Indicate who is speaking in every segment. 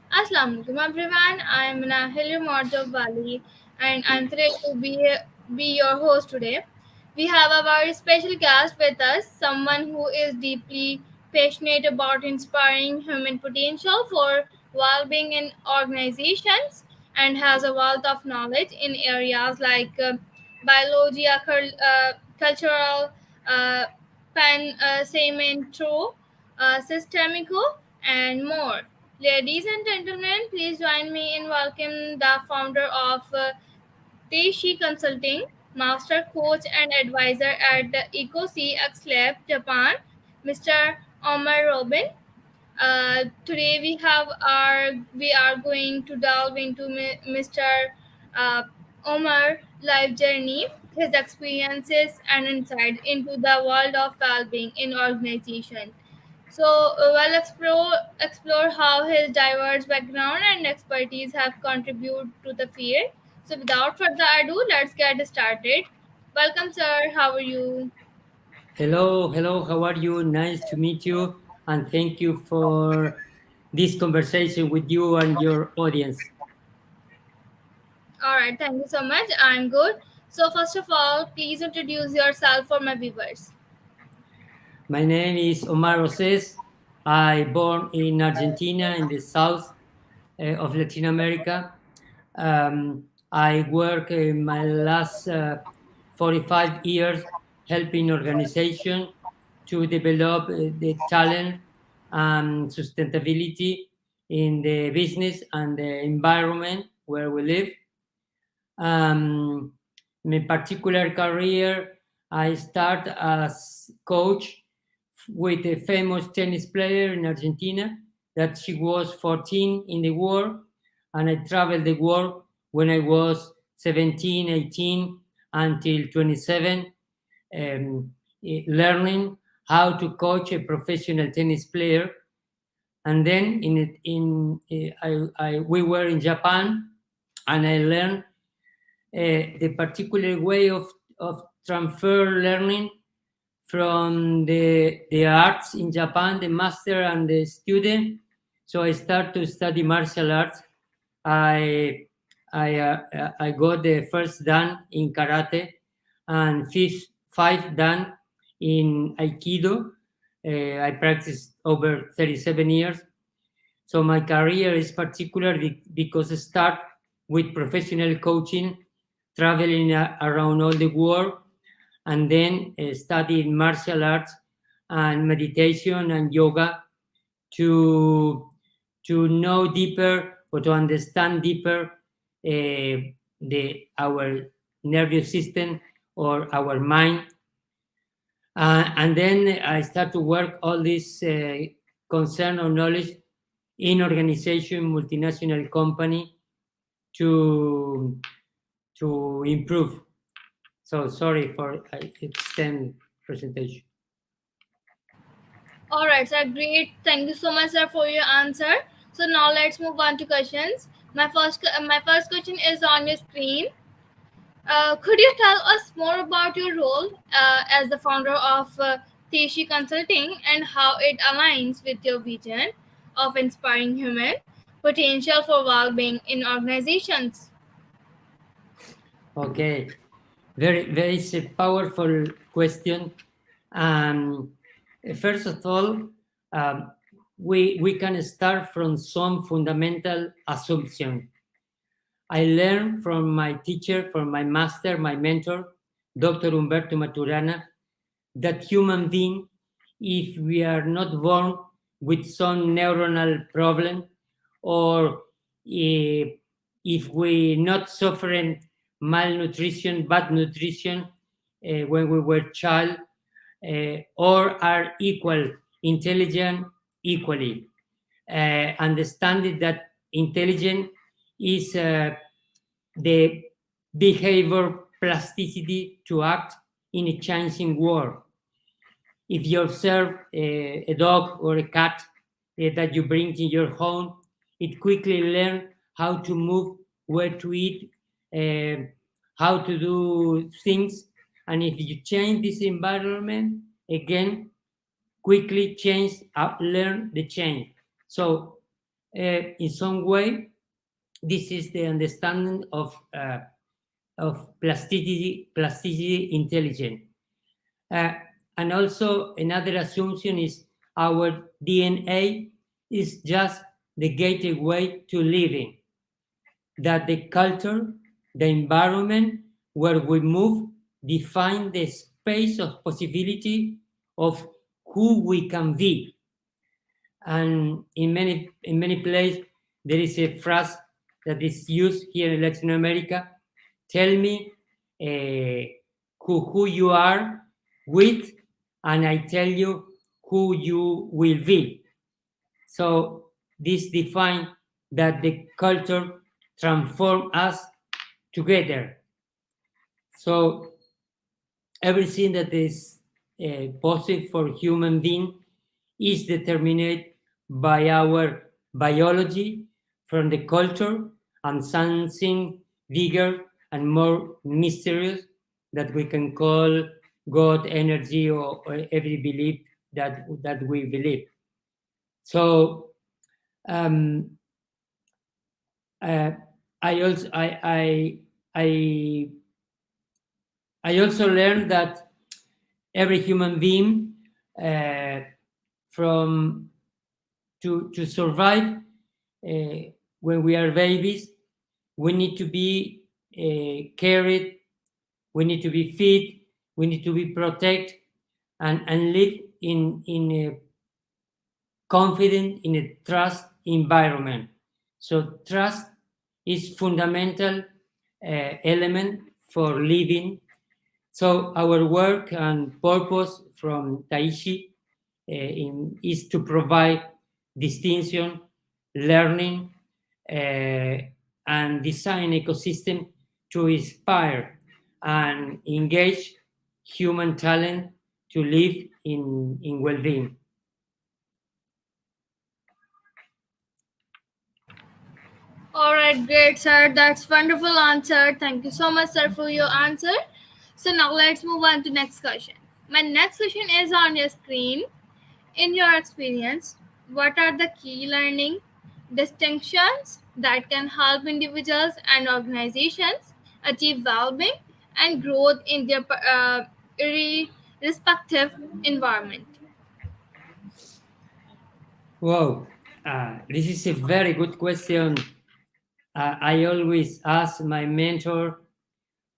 Speaker 1: Assalamualaikum everyone. I'm Nahil Morjo Bali and I'm thrilled to be your host today. We have a very special guest with us, someone who is deeply passionate about inspiring human potential for well-being in organizations and has a wealth of knowledge in areas like biology, cultural, uh, Sementro, Systemico, and more. Ladies and gentlemen, please join me in welcoming the founder of Teishi Consulting, master coach and advisor at the EcoC X Lab, Japan, Mr. Omar Robin. Today we are going to delve into Mr. Uh, Omar life journey, his experiences and insight into the world of well-being in organization. So we'll explore how his diverse background and expertise have contributed to the field. So without further ado, let's get started. Welcome, sir. How are you?
Speaker 2: Hello, hello, how are you? Nice to meet you, and thank you for this conversation with you and your audience.
Speaker 1: All right. Thank you so much. I'm good. So first of all, please introduce yourself for my viewers.
Speaker 2: My name is Omar Roses. I born in Argentina, in the south of Latin America. I work in my last 45 years helping organization to develop the talent and sustainability in the business and the environment where we live. My particular career, I start as coach with a famous tennis player in Argentina that she was 14 in the world, and I traveled the world when I was 17, 18 until 27, learning how to coach a professional tennis player. And then we were in Japan, and I learned the particular way of transfer learning from the arts in Japan, the master and the student. So I start to study martial arts. I I got the first dan in karate and five dan in aikido. I practiced over 37 years. So my career is particular because I start with professional coaching, traveling around all the world, and then studying martial arts and meditation and yoga to know deeper or to understand deeper the our nervous system or our mind. And then I start to work all this concern or knowledge in organization, multinational company to improve. So sorry for extend presentation.
Speaker 1: All right, sir. Great. Thank you so much, sir, for your answer. So now let's move on to questions. My first question is on your screen. Could you tell us more about your role as the founder of Teshi Consulting and how it aligns with your vision of inspiring human potential for well-being in organizations?
Speaker 2: Okay, very it's a powerful question. Um, First of all, um, we can start from some fundamental assumption. I learned from my teacher, from my master, my mentor, Dr. Humberto Maturana, that human being, if we are not born with some neuronal problem, or if we not suffering malnutrition, bad nutrition when we were child, or are equal, intelligent equally, understanding that intelligence is the behavior plasticity to act in a changing world. If you observe a dog or a cat that you bring in your home, it quickly learn how to move, where to eat, uh, how to do things. And if you change this environment, again, quickly change, learn the change. So in some way, this is the understanding of plasticity intelligence. And also another assumption is our DNA is just the gateway to living, that the culture, the environment where we move define the space of possibility of who we can be. And in many places there is a phrase that is used here in Latin America: tell me who you are with, and I tell you who you will be. So this defines that the culture transform us together. So everything that is possible for human being is determined by our biology from the culture, and something bigger and more mysterious that we can call God, energy, or every belief that we believe. So um, uh, I also I also learned that every human being, uh, from to survive, when we are babies, we need to be carried, we need to be fed, we need to be protected, and live in a confident, in a trust environment. So trust is fundamental element for living. So our work and purpose from Taishi is to provide distinction, learning, and design ecosystem to inspire and engage human talent to live in well-being.
Speaker 1: All right, great, sir. That's wonderful answer. Thank you so much, sir, for your answer. So now let's move on to next question. My next question is on your screen. In your experience, what are the key learning distinctions that can help individuals and organizations achieve well-being and growth in their respective environment?
Speaker 2: Wow, this is a very good question. I always ask my mentor,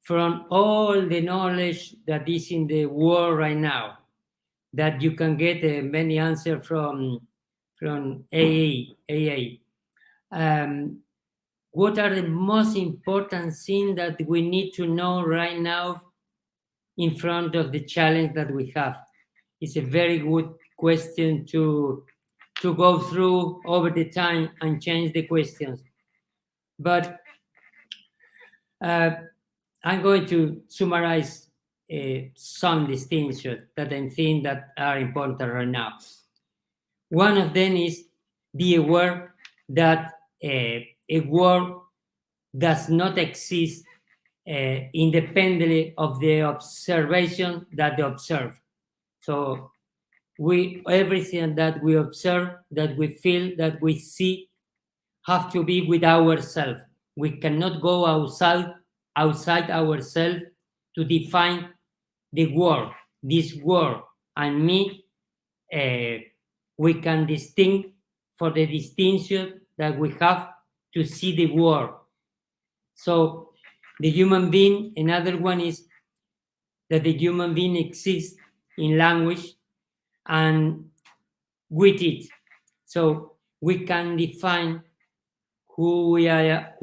Speaker 2: from all the knowledge that is in the world right now, that you can get many answers from AA. What are the most important things that we need to know right now in front of the challenge that we have? It's a very good question to go through over the time and change the questions. But I'm going to summarize some distinctions that I think that are important right now. One of them is be aware that a world does not exist independently of the observation that they observe. So everything that we observe, that we feel, that we see, have to be with ourselves. We cannot go outside ourselves to define the world, this world, and me. We can distinct for the distinction that we have to see the world. So the human being, another one is that the human being exists in language and with it. So we can define who we are,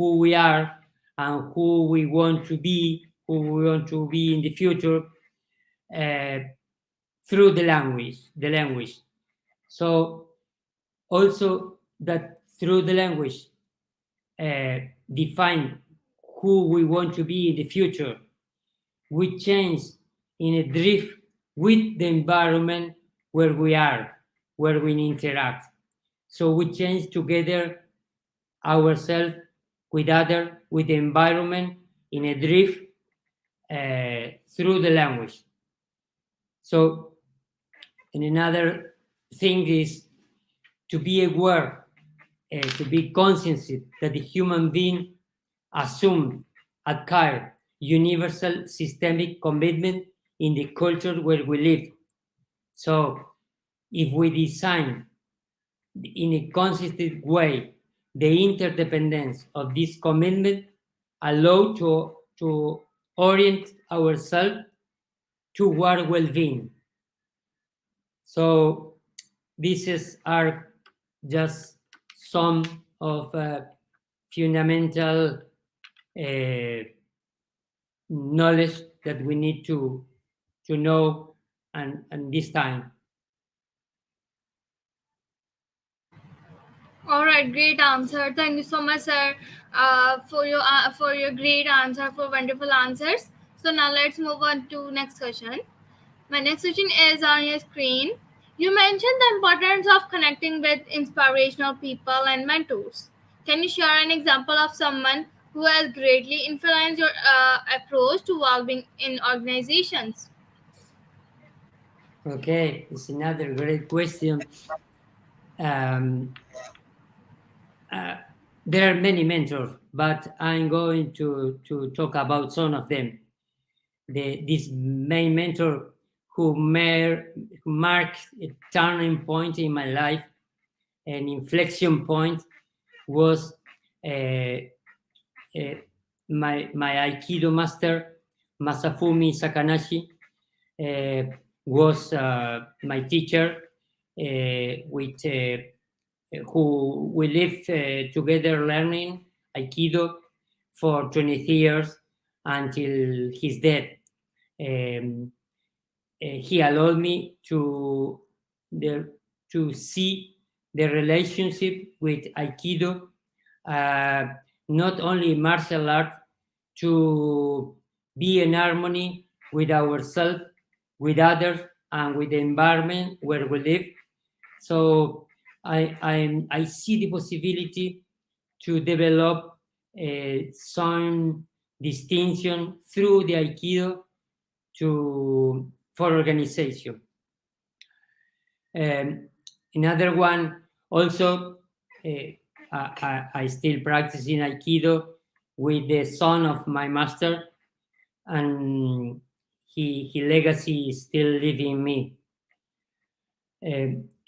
Speaker 2: and who we want to be, in the future, through the language. So also that through the language, define who we want to be in the future. We change in a drift with the environment where we are, where we interact. So we change together ourselves with other, with the environment, in a drift through the language. So, and another thing is to be aware, to be conscious that the human being assume, acquire universal systemic commitment in the culture where we live. So if we design in a consistent way the interdependence of this commitment, allow to orient ourselves toward well-being. So are just some of fundamental knowledge that we need to know and this time.
Speaker 1: All right, great answer. Thank you so much, sir, for your great answer, for wonderful answers. So now let's move on to next question. My next question is on your screen. You mentioned the importance of connecting with inspirational people and mentors. Can you share an example of someone who has greatly influenced your approach to well-being in organizations?
Speaker 2: Okay, it's another great question. There are many mentors, but I'm going to talk about some of them. This main mentor who marked a turning point in my life, an inflection point, was my Aikido master, Masafumi Sakanashi, was my teacher, with who we lived together learning Aikido for 20 years until his death. He allowed me to see the relationship with Aikido, not only martial art, to be in harmony with ourselves, with others, and with the environment where we live. So I see the possibility to develop some distinction through the Aikido for organization. Another one also, I still practicing Aikido with the son of my master, and his legacy is still living in me.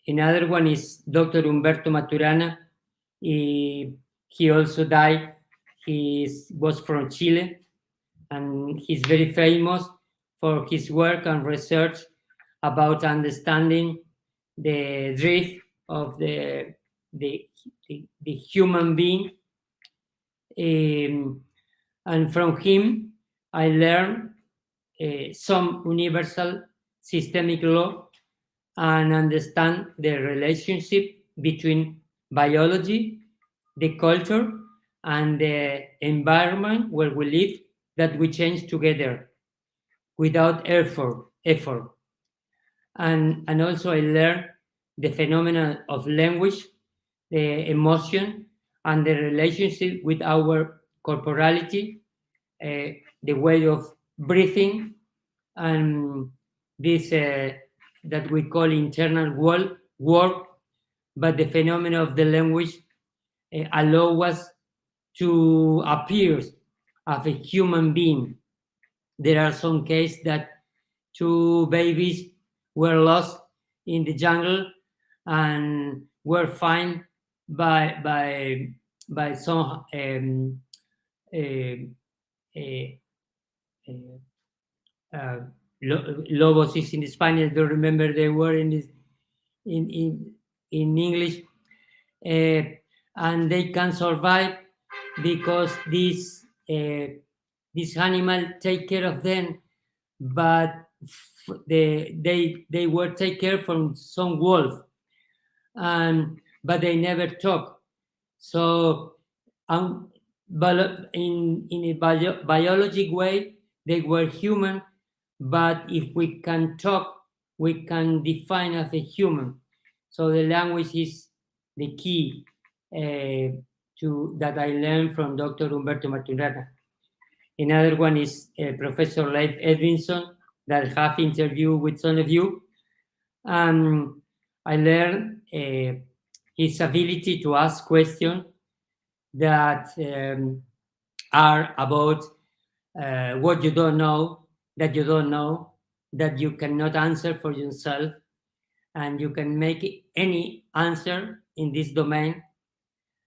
Speaker 2: Another one is Dr. Humberto Maturana. He also died. He was from Chile, and he's very famous for his work and research about understanding the drift of the human being. And from him, I learned some universal systemic law and understand the relationship between biology, the culture, and the environment where we live, that we change together without effort. And also I learned the phenomena of language, the emotion, and the relationship with our corporality, the way of breathing, and this that we call internal work, but the phenomena of the language allow us to appear as a human being. There are some cases that two babies were lost in the jungle and were found by some lobos is in Spanish. I don't remember the word in English, and they can survive because this animal take care of them, but they were take care from some wolf, but they never talk. So but in a biologic way, they were human, but if we can talk, we can define as a human. So the language is the key that I learned from Dr. Humberto Maturana. Another one is Professor Leif Edvinsson, that I have interviewed with some of you. I learned his ability to ask questions that are about what you don't know, that you don't know, that you cannot answer for yourself, and you can make any answer in this domain,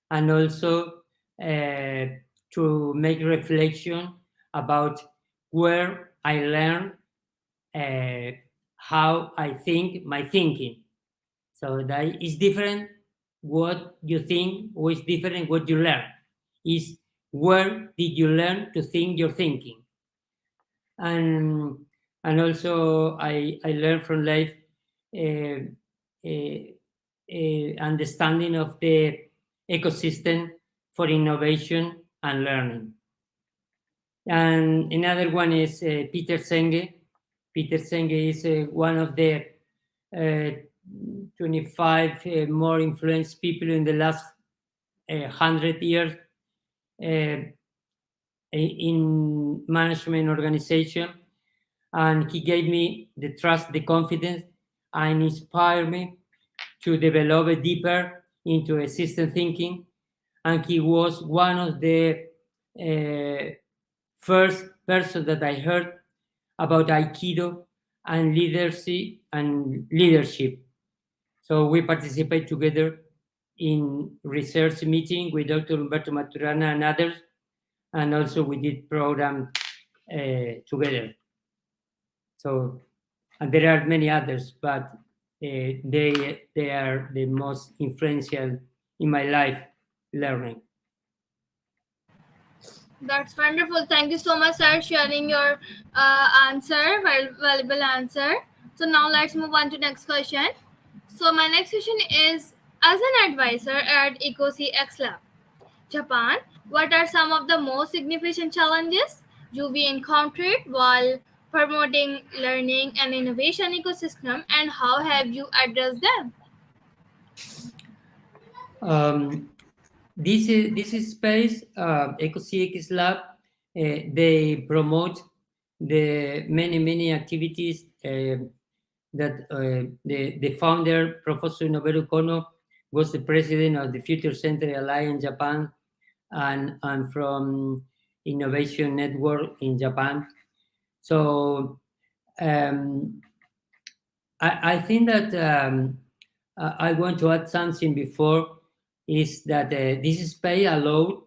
Speaker 2: and also to make reflection about where I learn how I think, my thinking. So that is different what you think, or is different what you learn. Is where did you learn to think your thinking? And also I learned from life uh, understanding of the ecosystem for innovation and learning. And another one is Peter Senge. Peter Senge is one of the uh, 25 more influenced people in the last 100 years in management organization. And he gave me the trust, the confidence, and inspired me to develop it deeper into a system thinking. And he was one of the first person that I heard about Aikido and leadership. So we participate together in research meeting with Dr. Humberto Maturana and others, and also we did program together. So, and there are many others, but they are the most influential in my life learning.
Speaker 1: That's wonderful. Thank you so much, sir, sharing your answer, valuable answer. So now let's move on to next question. So my next question is, as an advisor at EcoC X Lab, Japan, what are some of the most significant challenges you we encountered while promoting learning and innovation ecosystem, and how have you addressed them?
Speaker 2: Um, this is space, EcoCX Lab, they promote the many activities that the founder, Professor Noboru Kono, was the president of the Future Center Alliance Japan, and from Innovation Network in Japan. So um, I think that I want to add something before, is that this space allowed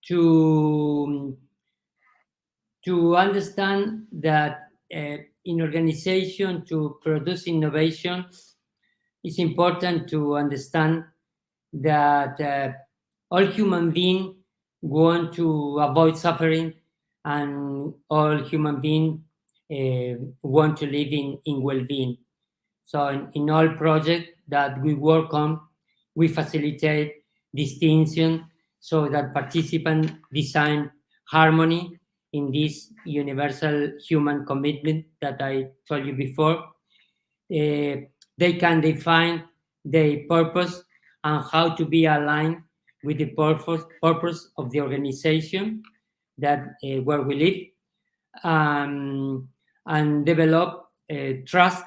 Speaker 2: to understand that in organization to produce innovation, it's important to understand that all human beings want to avoid suffering, and all human beings want to live in well-being. So in all projects that we work on, we facilitate distinction so that participants design harmony in this universal human commitment that I told you before. They can define their purpose and how to be aligned with the purpose of the organization that where we live, and develop trust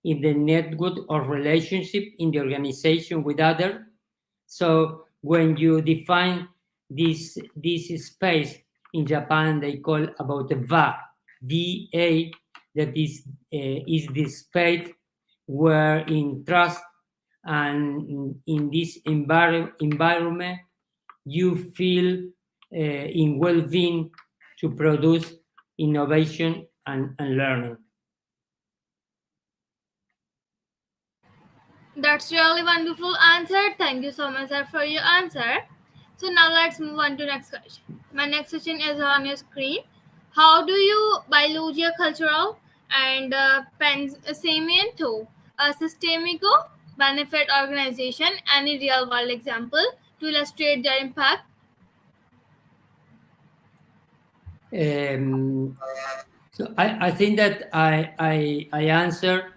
Speaker 2: in the network or relationship in the organization with others. So when you define this space in Japan, they call about the VA, that is this space where in trust and in this environment you feel in well-being to produce innovation and learning.
Speaker 1: That's really wonderful answer. Thank you so much, sir, for your answer. So now let's move on to next question. My next question is on your screen. How do you biologia cultural and pensamiento systemico benefit organization? Any real world example to illustrate their impact?
Speaker 2: So I think that I answer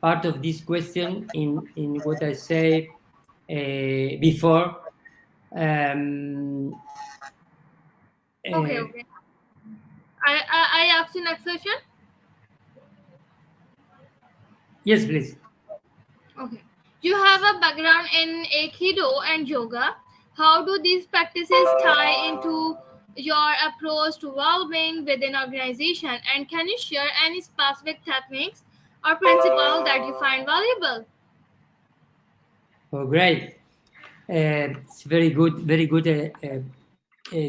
Speaker 2: part of this question in what I say before. Um,
Speaker 1: Okay,
Speaker 2: uh,
Speaker 1: okay. I ask you next question.
Speaker 2: yes, please.
Speaker 1: Okay. You have a background in Aikido and yoga. How do these practices tie into your approach to well-being within organization? And can you share any specific techniques or principles that you find valuable?
Speaker 2: Oh, great. It's very good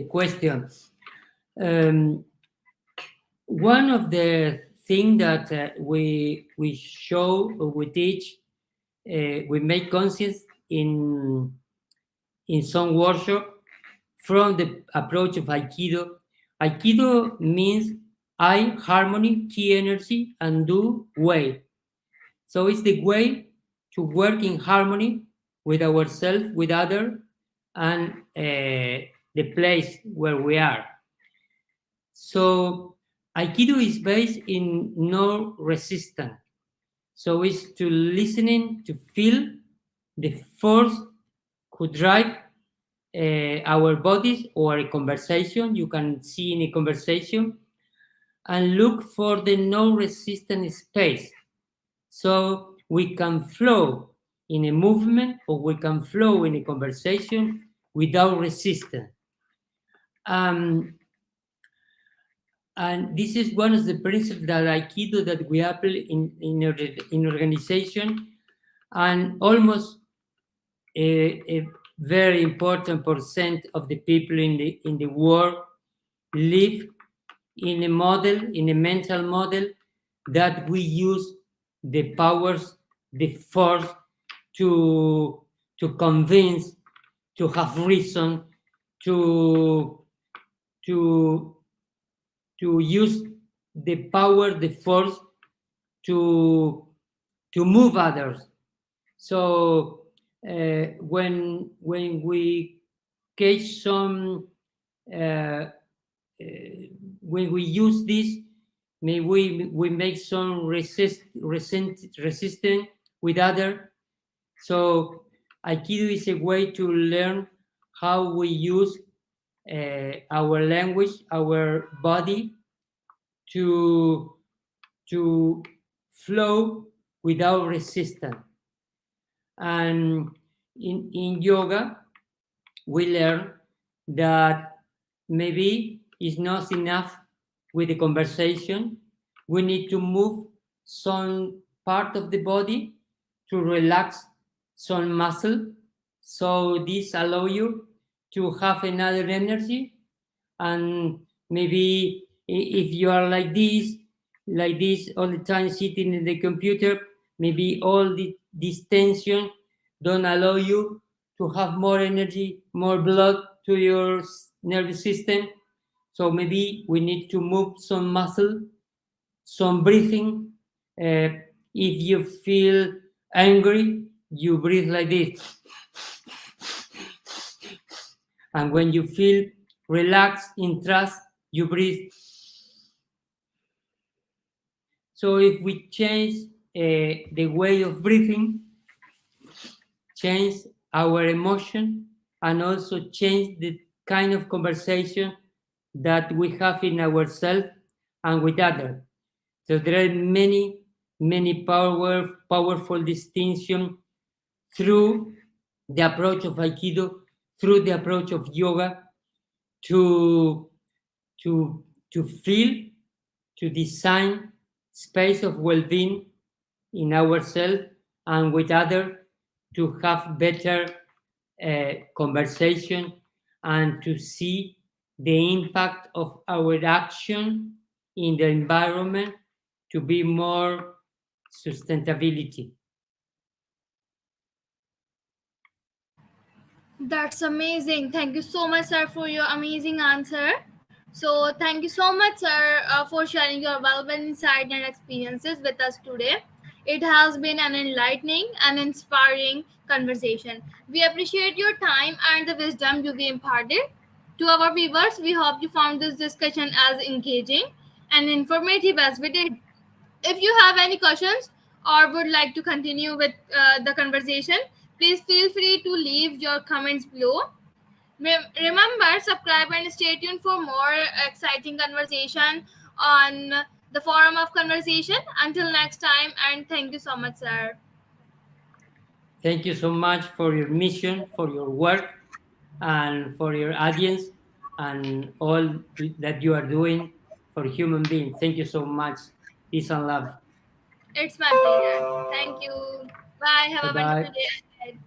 Speaker 2: question. Um, one of the things that we show or we teach, we make conscious in some workshop from the approach of Aikido. Aikido means I, harmony, key energy, and do way. So it's the way to work in harmony with ourselves, with other, and the place where we are. So Aikido is based in no resistance. So it's to listening, to feel the force who drive our bodies or a conversation. You can see in a conversation and look for the no resistant space. So we can flow in a movement or we can flow in a conversation without resistance. Um, and this is one of the principles that Aikido that we apply in organization, and almost a very important percent of the people in the world live in a model, in a mental model that we use the powers, the force to convince, to have reason, to to to use the power, the force to move others. So when we catch some when we use this, may we make some resistant with other. So Aikido is a way to learn how we use our language, our body to flow without resistance. And in yoga, we learn that maybe it's not enough with the conversation. We need to move some part of the body to relax some muscle. So this allow you to have another energy. And maybe if you are like this all the time sitting in the computer, maybe all this tension don't allow you to have more energy, more blood to your nervous system. So maybe we need to move some muscle, some breathing. If you feel angry, you breathe like this. And when you feel relaxed, in trust, you breathe. So if we change the way of breathing, change our emotion, and also change the kind of conversation that we have in ourselves and with others. So there are many powerful distinctions through the approach of Aikido, through the approach of yoga, to feel, to design space of well-being in ourselves and with others, to have better conversation and to see the impact of our action in the environment to be more sustainability.
Speaker 1: That's amazing. Thank you so much, sir, for your amazing answer. So, thank you so much, sir, for sharing your valuable insight and experiences with us today. It has been an enlightening and inspiring conversation. We appreciate your time and the wisdom you imparted. To our viewers, we hope you found this discussion as engaging and informative as we did. If you have any questions or would like to continue with the conversation, please feel free to leave your comments below. Remember, subscribe and stay tuned for more exciting conversation on the forum of conversation. Until next time, and thank you so much, sir.
Speaker 2: Thank you so much for your mission, for your work, and for your audience, and all that you are doing for human beings. Thank you so much. Peace and love.
Speaker 1: It's my pleasure. Thank you. Bye. Have
Speaker 2: Bye
Speaker 1: a wonderful
Speaker 2: bye.
Speaker 1: day ahead.